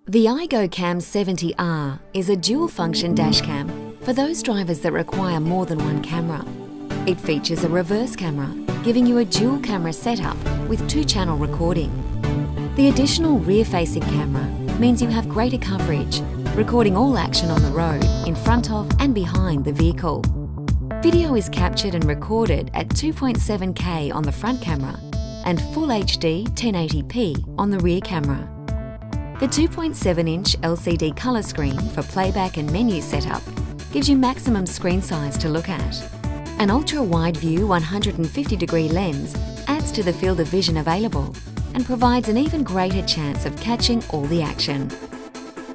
The iGO Cam 70R is a dual-function dashcam for those drivers that require more than one camera. It features a reverse camera, giving you a dual camera setup with 2-channel recording. The additional rear-facing camera means you have greater coverage, recording all action on the road, in front of and behind the vehicle. Video is captured and recorded at 2.7K on the front camera and Full HD 1080p on the rear camera. The 2.7-inch LCD colour screen for playback and menu setup gives you maximum screen size to look at. An ultra-wide view 150-degree lens adds to the field of vision available and provides an even greater chance of catching all the action.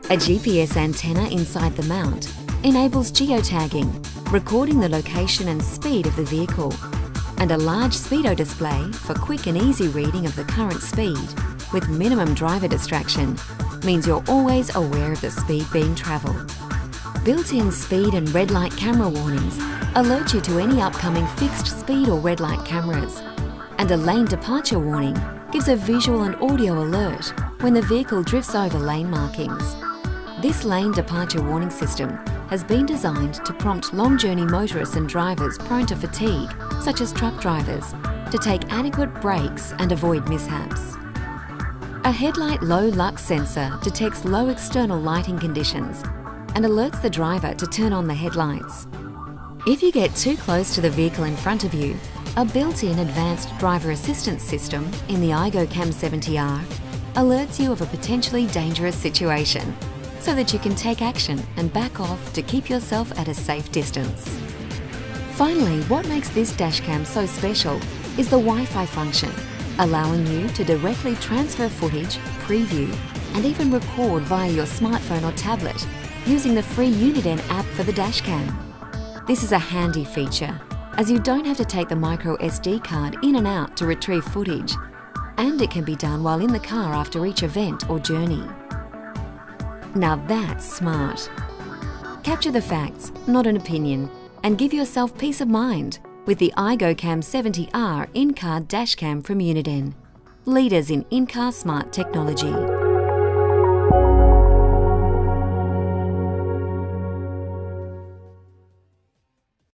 A GPS antenna inside the mount enables geotagging, recording the location and speed of the vehicle, and a large Speedo display for quick and easy reading of the current speed with minimum driver distraction means you're always aware of the speed being travelled. Built-in speed and red light camera warnings alert you to any upcoming fixed speed or red light cameras, and a lane departure warning gives a visual and audio alert when the vehicle drifts over lane markings. This lane departure warning system has been designed to prompt long-journey motorists and drivers prone to fatigue, such as truck drivers, to take adequate breaks and avoid mishaps. A headlight low lux sensor detects low external lighting conditions and alerts the driver to turn on the headlights. If you get too close to the vehicle in front of you, a built-in advanced driver assistance system in the iGO Cam 70R alerts you of a potentially dangerous situation so that you can take action and back off to keep yourself at a safe distance. Finally, what makes this dashcam so special is the Wi-Fi function, allowing you to directly transfer footage, preview, and even record via your smartphone or tablet using the free Uniden app for the dashcam. This is a handy feature, as you don't have to take the micro SD card in and out to retrieve footage, and it can be done while in the car after each event or journey. Now that's smart. Capture the facts, not an opinion, and give yourself peace of mind with the iGO Cam 70R in-car dashcam from Uniden, leaders in in-car smart technology.